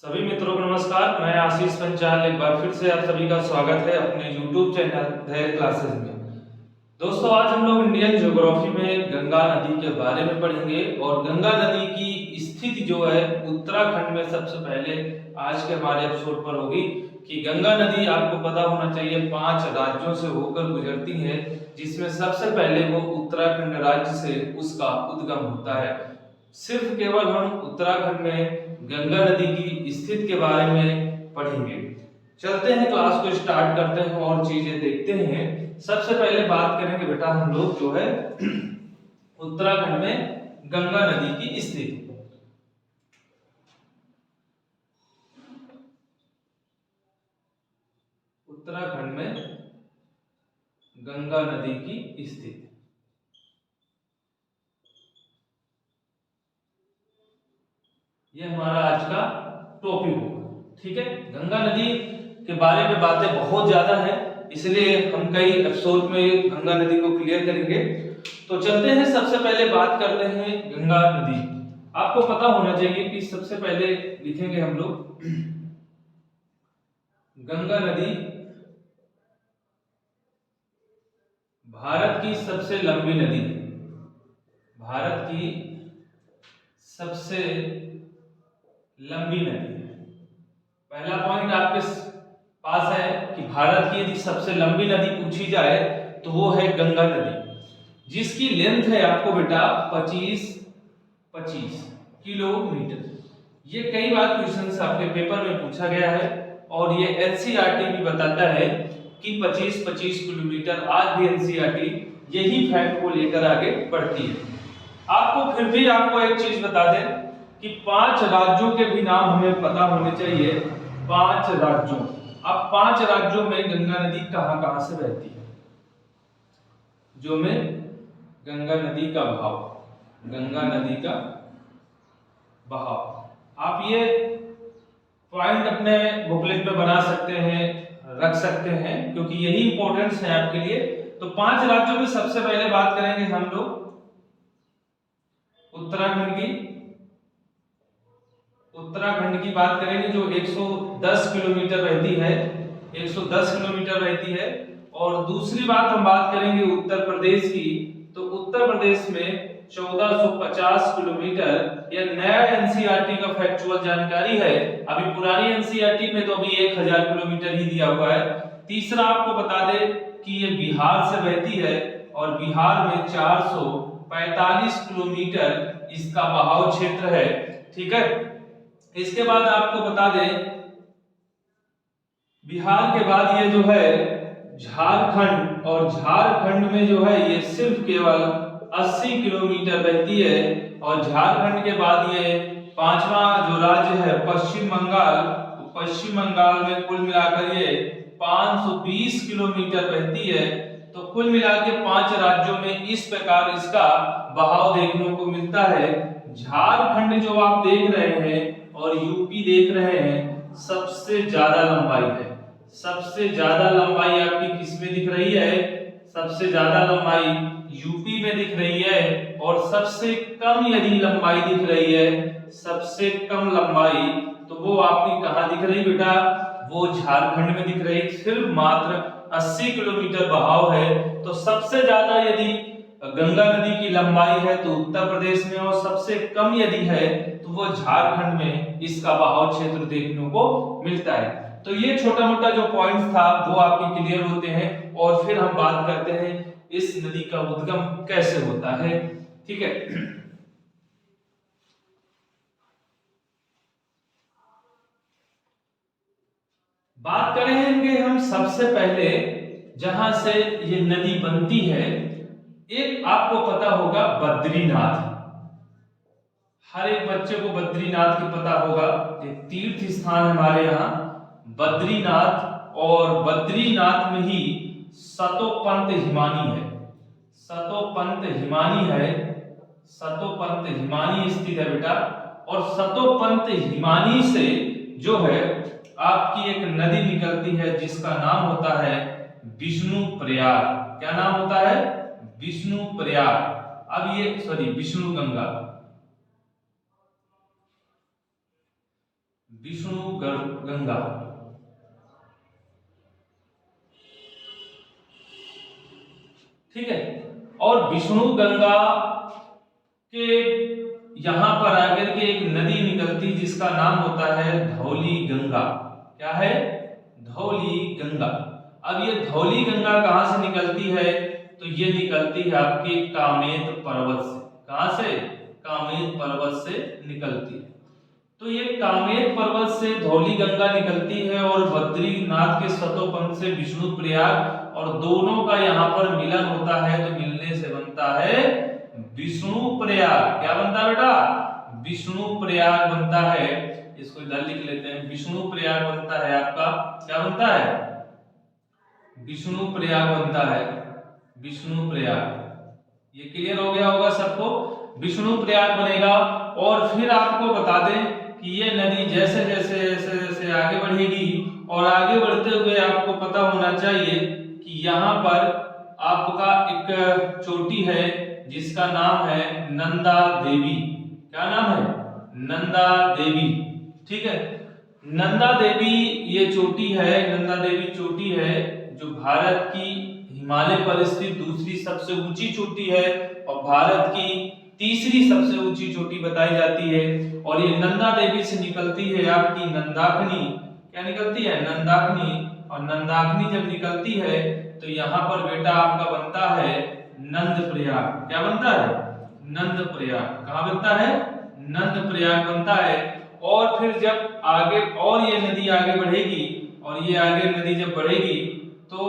सभी मित्रों को नमस्कार। मैं आशीष पंचाल एक बार फिर से आप सभी का स्वागत है अपने YouTube चैनल धैर्य क्लासेस में। दोस्तों, आज हम लोग इंडियन ज्योग्राफी में गंगा नदी के बारे में पढ़ेंगे और गंगा नदी की स्थिति जो है उत्तराखंड में सबसे पहले आज के हमारे एपिसोड पर होगी कि गंगा नदी आपको पता होना चाहिए 5 राज्यों से होकर गुजरती है, जिसमें सबसे पहले वो उत्तराखंड राज्य से उसका उद्गम होता है। सिर्फ केवल हम उत्तराखंड में गंगा नदी की स्थिति के बारे में पढ़ेंगे। चलते हैं, क्लास को स्टार्ट करते हैं और चीजें देखते हैं। सबसे पहले बात करेंगे बेटा हम लोग जो है उत्तराखंड में गंगा नदी की स्थिति। उत्तराखंड में गंगा नदी की स्थिति, ये हमारा आज का टॉपिक होगा। ठीक है, गंगा नदी के बारे में बातें बहुत ज्यादा है, इसलिए हम कई एपिसोड में गंगा नदी को क्लियर करेंगे। तो चलते हैं, सबसे पहले बात करते हैं गंगा नदी। आपको पता होना चाहिए कि सबसे पहले लिखेंगे हम लोग गंगा नदी भारत की सबसे लंबी नदी है। भारत की सबसे लंबी नदी है। पहला पॉइंट आपके पास है कि भारत की यदि सबसे लंबी नदी पूछी जाए तो वो है गंगा नदी, जिसकी लेंथ है आपको बेटा 25 किलोमीटर। ये कई बार क्वेश्चंस आपके पेपर में पूछा गया है और ये एनसीईआरटी भी बताता है कि 25 किलोमीटर। आज भी एनसीईआरटी यही फैक्ट को लेकर आगे बढ़ती है। आपको फिर भी आपको एक चीज बता दें कि 5 राज्यों के भी नाम हमें पता होने चाहिए। 5 राज्यों, अब 5 राज्यों में गंगा नदी कहां से बहती है, जो में गंगा नदी का बहाव, गंगा नदी का बहाव। आप ये पॉइंट अपने बुकलेट में बना सकते हैं, रख सकते हैं, क्योंकि यही इंपॉर्टेंस है आपके लिए। तो 5 राज्यों में सबसे पहले बात करेंगे हम लोग उत्तराखंड की बात करेंगे, जो 110 किलोमीटर रहती है, 110 किलोमीटर रहती है। और दूसरी बात हम बात करेंगे उत्तर प्रदेश की, तो उत्तर प्रदेश में 1450 किलोमीटर। यह नया एनसीईआरटी का फैक्चुअल जानकारी है, अभी पुरानी एनसीईआरटी में तो अभी 1000 किलोमीटर ही दिया हुआ है। तीसरा आपको बता दे कि ये बिहार से बहती है और बिहार में 445 किलोमीटर इसका बहाव क्षेत्र है। ठीक है, इसके बाद आपको बता दें बिहार के बाद ये जो है झारखंड, और झारखंड में जो है ये सिर्फ केवल 80 किलोमीटर बहती है। और झारखंड के बाद ये 5वां जो राज्य है पश्चिम बंगाल, तो पश्चिम बंगाल में कुल मिलाकर ये 520 किलोमीटर बहती है। तो कुल मिला के 5 राज्यों में इस प्रकार इसका बहाव देखने को मिलता है। झारखंड जो आप देख रहे हैं और यूपी देख रहे हैं, सबसे ज्यादा लंबाई है। सबसे ज्यादा लंबाई आपकी किसमें दिख रही है? सबसे ज्यादा लंबाई यूपी में दिख रही है। और सबसे कम यदि लंबाई दिख रही है, सबसे कम लंबाई, तो वो आपकी कहां दिख रही बेटा? वो झारखंड में दिख रही। सिर्फ मात्र 80 किलोमीटर बहाव है। तो सबसे ज्यादा यदि गंगा नदी की लंबाई है तो उत्तर प्रदेश में, और सबसे कम यदि है तो वो झारखंड में इसका बहाव क्षेत्र देखने को मिलता है। तो ये छोटा मोटा जो पॉइंट्स था वो आपके क्लियर होते हैं। और फिर हम बात करते हैं इस नदी का उद्गम कैसे होता है। ठीक है, बात करेंगे हम सबसे पहले जहां से ये नदी बनती है। एक आपको पता होगा बद्रीनाथ, हर एक बच्चे को बद्रीनाथ की पता होगा। एक तीर्थ स्थान हमारे यहाँ बद्रीनाथ, और बद्रीनाथ में ही सतोपंत हिमानी है। सतोपंत हिमानी है, सतोपंत हिमानी स्थित है बेटा। और सतोपंत हिमानी से जो है आपकी एक नदी निकलती है जिसका नाम होता है विष्णु प्रयाग। क्या नाम होता है? विष्णु प्रयाग। अब ये विष्णु गंगा, विष्णु गंगा। ठीक है, और विष्णु गंगा के यहां पर आकर के एक नदी निकलती जिसका नाम होता है धौली गंगा। क्या है? धौली गंगा। अब ये धौली गंगा कहां से निकलती है? तो ये निकलती है आपके कामेत पर्वत से। कहां से? कामेत पर्वत से निकलती है। तो ये कामेत पर्वत से धौली गंगा निकलती है और बद्रीनाथ के सतोपंथ से विष्णु प्रयाग, और दोनों का यहाँ पर मिलन होता है, तो मिलने से बनता है विष्णु प्रयाग। क्या बनता है बेटा? विष्णु प्रयाग बनता है। इसको इधर लिख लेते हैं, विष्णु प्रयाग बनता है आपका। क्या बनता है? विष्णु प्रयाग बनता है, विष्णु प्रयाग। ये क्लियर हो गया होगा सबको? विष्णु प्रयाग बनेगा। और फिर आपको बता दें कि ये नदी जैसे जैसे जैसे जैसे आगे बढ़ेगी, और आगे बढ़ते हुए आपको पता होना चाहिए कि यहाँ पर आपका एक चोटी है जिसका नाम है नंदा देवी। क्या नाम है? नंदा देवी। ठीक है, नंदा देवी ये चोटी है, नंदा देवी चोटी है जो भारत की हिमालय पर स्थित दूसरी सबसे ऊंची चोटी है और भारत की तीसरी सबसे ऊंची चोटी बताई जाती है। और ये नंदा देवी से निकलती है आपकी नंदाग्नि। क्या निकलती है? नंदाग्नि। और नंदाग्नि जब निकलती है तो यहाँ पर बेटा आपका बनता है नंद प्रयाग। क्या बनता है? नंद प्रयाग। कहाँ बनता है? नंद प्रयाग बनता है। और फिर जब आगे और ये नदी आगे बढ़ेगी, और ये आगे नदी जब बढ़ेगी तो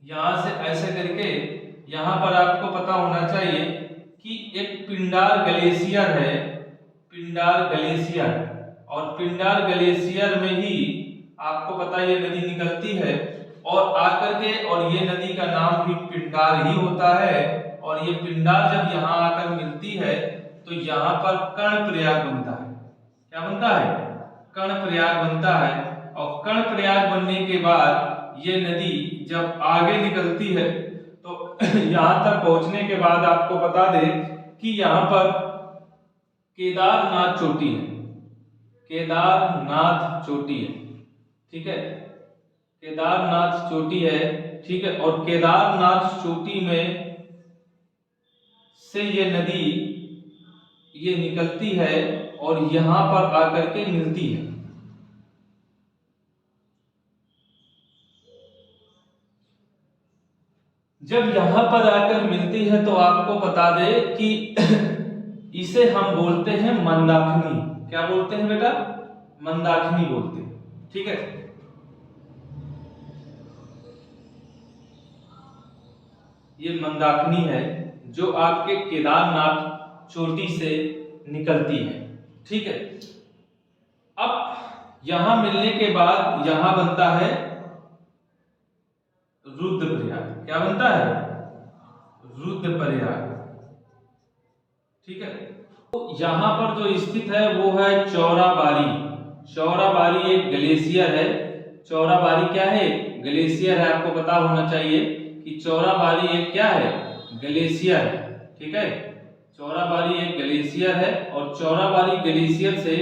यहां से ऐसे करके यहां पर आपको पता होना चाहिए कि एक पिंडार ग्लेशियर है, पिंडार ग्लेशियर। और पिंडार ग्लेशियर में ही आपको पता ये नदी निकलती है और आकर के, और ये नदी का नाम भी पिंडार ही होता है। और ये पिंडार जब यहाँ आकर मिलती है तो यहाँ पर कर्णप्रयाग बनता है। क्या बनता है? कर्णप्रयाग बनता है। और कर्णप्रयाग बनने के बाद ये नदी जब आगे निकलती है तो यहाँ तक पहुंचने के बाद आपको बता दे कि यहाँ पर केदारनाथ चोटी है, केदारनाथ चोटी है। ठीक है, केदारनाथ चोटी है। ठीक है, और केदारनाथ चोटी में से ये नदी ये निकलती है और यहां पर आकर के मिलती है। जब यहां पर आकर मिलती है तो आपको बता दे कि इसे हम बोलते हैं मंदाकिनी। क्या बोलते हैं बेटा? मंदाकिनी बोलते हैं। ठीक है, ये मंदाकिनी है जो आपके केदारनाथ चोटी से निकलती है। ठीक है, अब यहां मिलने के बाद यहां बनता है रुद्रप्रयाग। क्या बनता है? रुद्रप्रयाग। ठीक है, तो यहां पर जो स्थित है वो है चौराबाड़ी। चौराबाड़ी एक ग्लेशियर है। चौराबाड़ी क्या है? ग्लेशियर है। आपको पता होना चाहिए कि चौराबाड़ी एक क्या है? ग्लेशियर है। ठीक है, चौराबाड़ी एक ग्लेशियर है और चौराबाड़ी ग्लेशियर से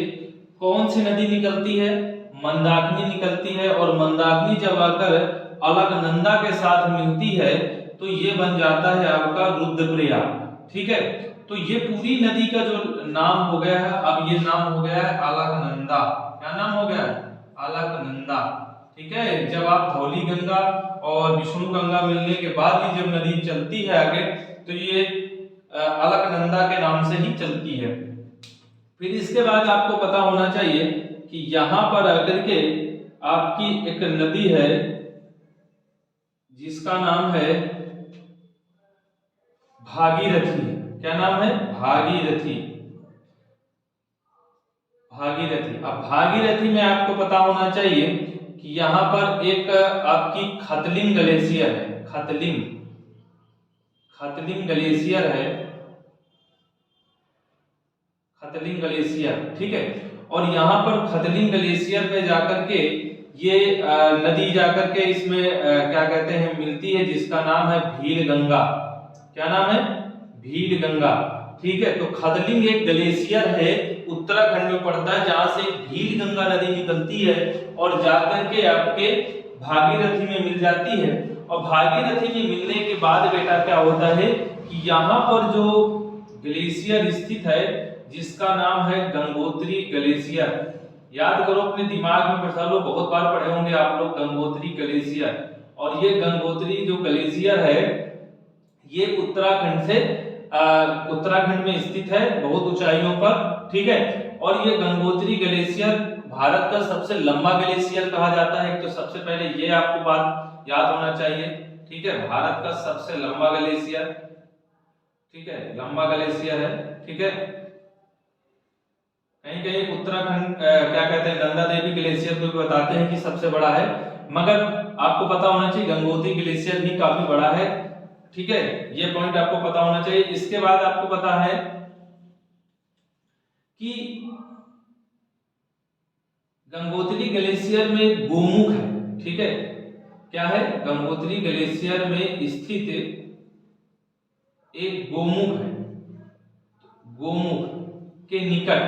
कौन सी नदी निकलती है? मंदाकिनी निकलती है। और मंदाकिनी जब आकर अलकनंदा के साथ मिलती है तो ये बन जाता है आपका रुद्रप्रयाग। ठीक है, तो ये पूरी नदी का जो नाम हो गया है, अब ये नाम हो गया है अलकनंदा। क्या नाम हो गया है? अलकनंदा। ठीक है, जब आप धौली गंगा और विष्णु गंगा मिलने के बाद ही जब नदी चलती है आगे तो ये अलकनंदा के नाम से ही चलती है। फिर इसके बाद आपको पता होना चाहिए कि यहाँ पर आकर के आपकी एक नदी है जिसका नाम है भागीरथी। क्या नाम है? भागीरथी। भागीरथी। अब भागीरथी में आपको पता होना चाहिए कि यहाँ पर एक आपकी खतलिंग ग्लेशियर है। खतलिंग, खतलिंग ग्लेशियर है, खतलिंग ग्लेशियर। ठीक है, और यहाँ पर खतलिंग ग्लेशियर पे जाकर के ये नदी जाकर के इसमें क्या कहते हैं मिलती है जिसका नाम है भील गंगा। क्या नाम है? भील गंगा। ठीक है, तो खतलिंग एक ग्लेशियर है उत्तराखंड में पड़ता है, जहां से भील गंगा नदी निकलती है और जाकर के आपके भागीरथी में मिल जाती है। और भागीरथी में मिलने के बाद बेटा क्या होता है कि यहाँ पर जो ग्लेशियर स्थित है जिसका नाम है गंगोत्री ग्लेशियर, याद करो अपने दिमाग में बैठा लो, बहुत बार पढ़े होंगे आप लोग गंगोत्री ग्लेशियर। और ये गंगोत्री जो ग्लेशियर है ये उत्तराखंड में स्थित है, बहुत ऊंचाइयों पर, ठीक है। और ये गंगोत्री ग्लेशियर भारत का सबसे लंबा ग्लेशियर कहा जाता है। तो सबसे पहले ये आपको बात याद होना चाहिए, ठीक है, भारत का सबसे लंबा ग्लेशियर, ठीक है, लंबा ग्लेशियर है, ठीक है। कहीं कहीं उत्तराखंड क्या कहते हैं नंदा देवी ग्लेशियर को भी बताते हैं कि सबसे बड़ा है, मगर आपको पता होना चाहिए गंगोत्री ग्लेशियर भी काफी बड़ा है, ठीक है, ये पॉइंट आपको पता होना चाहिए। इसके बाद आपको पता है कि गंगोत्री ग्लेशियर में गोमुख है, ठीक है, क्या है, गंगोत्री ग्लेशियर में स्थित एक गोमुख है, गोमुख के निकट,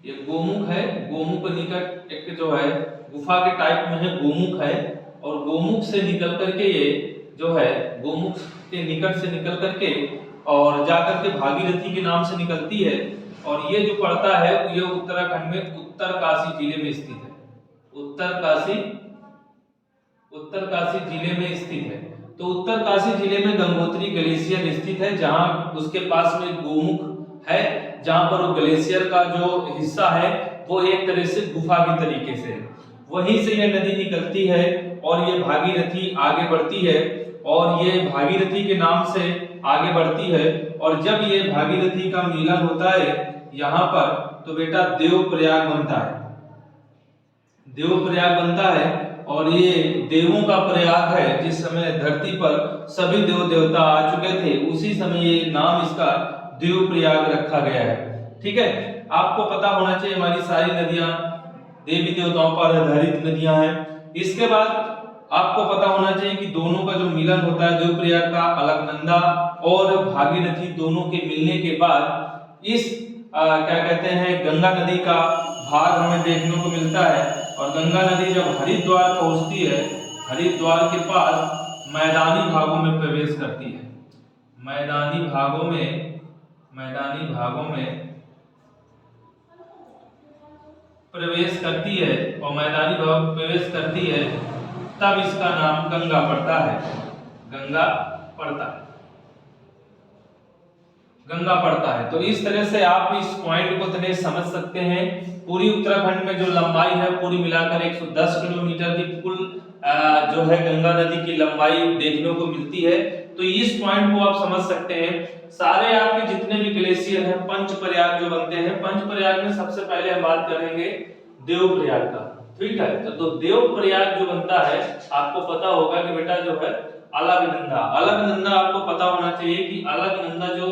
ये गोमुख है, गोमुख के निकट एक जो है गुफा के टाइप में है, गोमुख है। और गोमुख से निकल करके ये जो है गोमुख के निकट से निकल करके और जाकर के भागीरथी के नाम से निकलती है। और ये जो पड़ता है ये उत्तराखंड में उत्तरकाशी जिले में स्थित है, उत्तरकाशी जिले में स्थित है। तो उत्तरकाशी जिले में गंगोत्री ग्लेशियर स्थित है, जहां उसके पास में गोमुख है, जहां पर वो ग्लेशियर का जो हिस्सा है वो एक तरह से गुफा की तरीके से है। वहीं से यह नदी निकलती है और ये भागीरथी आगे बढ़ती है, और ये भागीरथी के नाम से आगे बढ़ती है। और जब ये भागीरथी का मिलन होता है यहाँ पर, तो बेटा देवप्रयाग बनता है, देवप्रयाग बनता है। और ये देवों का प्रयाग है, जिस समय धरती पर सभी देव देवता आ चुके थे उसी समय ये नाम इसका देवप्रयाग रखा गया है, ठीक है। आपको पता होना चाहिए हमारी सारी नदियां देवी देवताओं पर आधारित नदियां हैं। इसके बाद आपको पता होना चाहिए कि दोनों का जो मिलन होता है देवप्रयाग का, अलकनंदा और भागीरथी दोनों के मिलने के बाद इस क्या कहते हैं गंगा नदी का भाग हमें देखने को मिलता है। और गंगा नदी जब हरिद्वार पहुंचती है, हरिद्वार के पास मैदानी भागों में प्रवेश करती है, मैदानी भागों में प्रवेश करती है, और मैदानी भाग में प्रवेश करती है, तब इसका नाम गंगा पड़ता है, गंगा पड़ता है। तो इस तरह से आप इस पॉइंट को तने समझ सकते हैं। पूरी उत्तराखंड में जो लंबाई है पूरी मिलाकर 110 किलोमीटर की कुल जो है गंगा नदी की लंबाई देखने को मिलती है। तो इस पॉइंट को आप समझ सकते हैं। सारे आपके जितने भी ग्लेशियर हैं पंचप्रयाग जो बनते हैं, पंचप्रयाग में सबसे पहले हम बात करेंगे देवप्रयाग का, ठीक है। तो देवप्रयाग जो बनता है आपको पता होगा कि बेटा जो है अलकनंदा, अलकनंदा आपको पता होना चाहिए कि अलकनंदा जो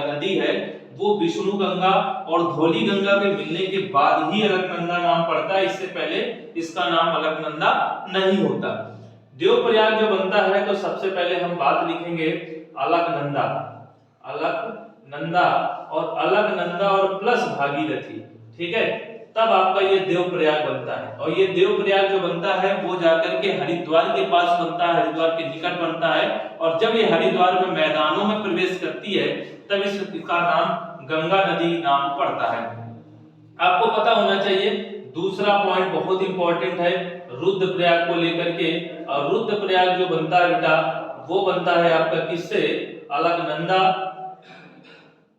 नदी है वो विष्णु गंगा और धौली गंगा के मिलने के बाद ही अलकनंदा नाम पड़ता है, इससे पहले इसका नाम अलकनंदा नहीं होता। देवप्रयाग जो बनता है तो सबसे पहले हम बात लिखेंगे अलकनंदा, अलकनंदा और अलकनंदा और प्लस भागीरथी, ठीक है, तब आपका ये देवप्रयाग बनता है। और ये देवप्रयाग जो बनता है वो जाकर के हरिद्वार के पास बनता है, हरिद्वार के निकट बनता है। और जब ये हरिद्वार में मैदानों में प्रवेश करती है तब इसका नाम गंगा नदी नाम पड़ता है। आपको पता होना चाहिए दूसरा पॉइंट बहुत इंपॉर्टेंट है रुद्रप्रयाग को लेकर के। और रुद्रप्रयाग जो बनता है बेटा वो बनता है आपका किससे, अलकनंदा,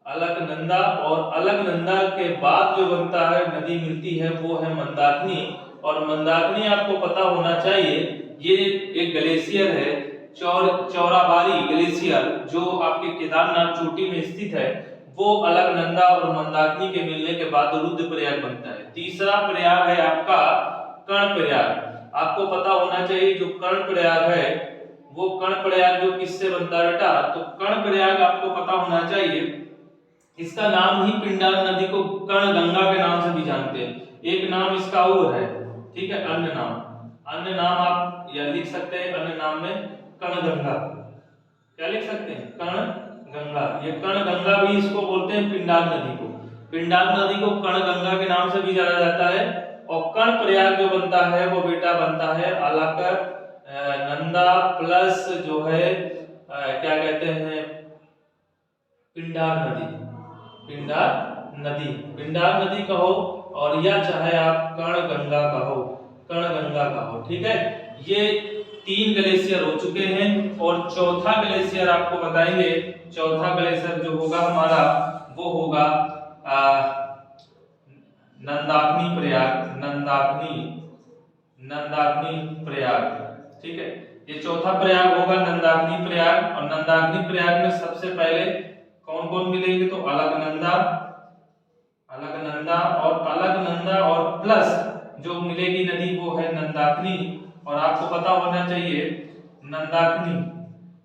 अलकनंदा और अलकनंदा के बाद जो बनता है नदी मिलती है वो है मंदाकिनी। और मंदाकिनी आपको पता होना चाहिए ये एक ग्लेशियर है, चौराबाड़ी ग्लेशियर जो आपके केदारनाथ चोटी में स्थित है, वो अलकनंदा और मंदाकिनी के मिलने के बाद रुद्रप्रयाग बनता है। तीसरा प्रयाग है आपका कर्णप्रयाग। आपको पता होना चाहिए जो कर्णप्रयाग है वो कर्णप्रयाग जो किससे बनता है बेटा, तो कर्णप्रयाग आपको पता होना चाहिए, इसका नाम ही पिंडार नदी को कर्णगंगा के नाम से भी जानते हैं। एक नाम इसका और है, ठीक है, अन्य नाम आप यह लिख सकते हैं, अन्य नाम में कर्णगंगा, क्या लिख सकते हैं, कर्णगंगा। ये कर्णगंगा भी इसको बोलते हैं पिंडार नदी को। पिंडार नदी को कर्ण गंगा के नाम से भी जाना जाता है। और कर्ण प्रयाग जो बनता है वो बेटा बनता है अलकनंदा प्लस जो है क्या कहते हैं पिंडार नदी। पिंडार नदी कहो और या चाहे आप कर्ण गंगा कहो, ठीक है। ये 3 ग्लेशियर हो चुके हैं और चौथा ग्लेशियर आपको बताएंगे। चौथा ग्लेशियर जो होगा हमारा वो होगा नंदाग्नि प्रयाग, ठीक है। ये चौथा प्रयाग होगा नंदाग्नि प्रयाग। और नंदाग्नि प्रयाग में सबसे पहले कौन कौन मिलेंगे तो अलकनंदा और प्लस जो मिलेगी नदी वो है नंदाग्नि। और आपको पता होना चाहिए नंदाग्नि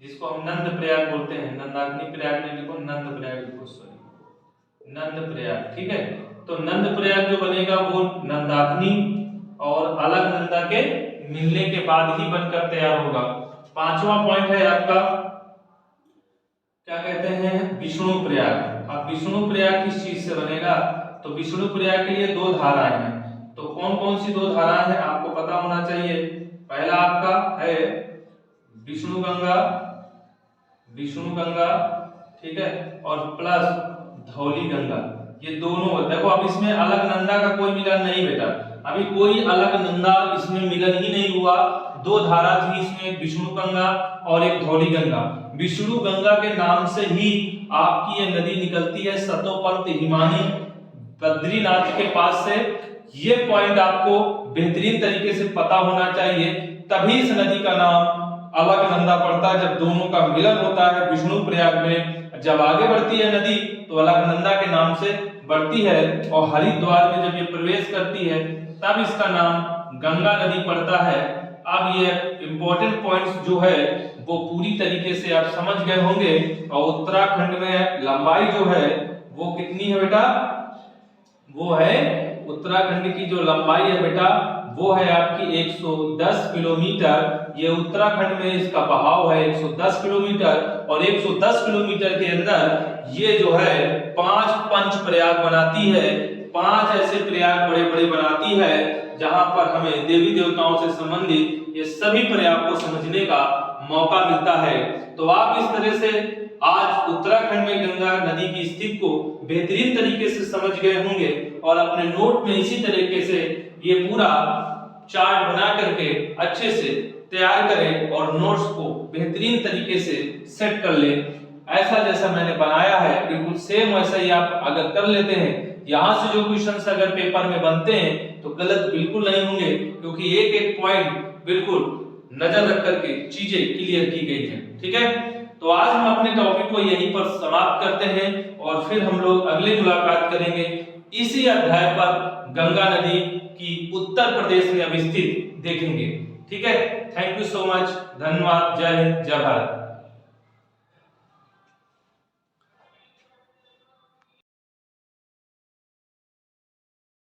जिसको हम नंद प्रयाग बोलते हैं, नंदाग्नि प्रयाग नहीं लिखो, नंद प्रयाग, ठीक है। तो नंद प्रयाग जो बनेगा वो नंदाग्नि और अलकनंदा के मिलने के बाद ही बनकर तैयार होगा। 5वां पॉइंट है आपका क्या कहते हैं विष्णु प्रयाग। अब विष्णु प्रयाग किस चीज से बनेगा तो विष्णु प्रयाग के लिए 2 धाराएं हैं। तो कौन कौन सी 2 धाराएं हैं आपको पता होना चाहिए। पहला आपका है विष्णु गंगा, ठीक है, और प्लस धौली गंगा। ये दोनों देखो, अब इसमें अलकनंदा का कोई मिलन नहीं बेटा, अभी कोई अलकनंदा इसमें मिलन ही नहीं हुआ। 2 धारा थी इसमें, विष्णु गंगा और एक धौली गंगा। विष्णु गंगा के नाम से ही आपकी ये नदी निकलती है सतोपंत हिमानी बद्रीनाथ के पास से। ये पॉइंट आपको बेहतरीन तरीके से पता होना चाहिए, तभी इस नदी का नाम अलकनंदा पड़ता है जब दोनों का मिलन होता है विष्णु प्रयाग में। जब आगे बढ़ती है नदी तो अलकनंदा के नाम से बढ़ती है और हरिद्वार में जब ये प्रवेश करती है तब इसका नाम गंगा नदी पड़ता है। अब ये इंपॉर्टेंट पॉइंट्स जो है वो पूरी तरीके से आप समझ गए होंगे। और उत्तराखंड में लंबाई जो है वो कितनी है बेटा, वो है उत्तराखंड की जो लंबाई है बेटा वो है आपकी 110 किलोमीटर। ये उत्तराखंड में इसका बहाव है 110 किलोमीटर और 110 किलोमीटर के अंदर ये जो है 5 पंच प्रयाग बनाती है। 5 ऐसे प्रयाग बड़े बड़े बनाती है जहां पर हमें देवी देवताओं से संबंधित ये सभी प्रयाग को समझने का मौका मिलता है। तो आप इस तरह से आज उत्तराखंड में गंगा नदी की स्थिति को बेहतरीन तरीके से समझ गए होंगे और अपने नोट में इसी तरीके से ये पूरा चार्ट बना करके अच्छे से तैयार करें और नोट्स को बेहतरीन तरीके से सेट कर लें। ऐसा जैसा मैंने बनाया है बिल्कुल सेम वैसा ही आप अगर कर लेते हैं, यहाँ से जो क्वेश्चंस अगर पेपर में बनते हैं तो गलत बिल्कुल नहीं होंगे, क्योंकि एक एक पॉइंट बिल्कुल नजर रख करके चीजें क्लियर की गई हैं। ठीक है, तो आज हम अपने टॉपिक को यहीं पर समाप्त करते हैं और फिर हम लोग अगली मुलाकात करेंगे इसी अध्याय पर गंगा नदी की उत्तर प्रदेश में अवस्थित देखेंगे। ठीक है, थैंक यू सो मच, धन्यवाद, जय हिंद, जय भारत।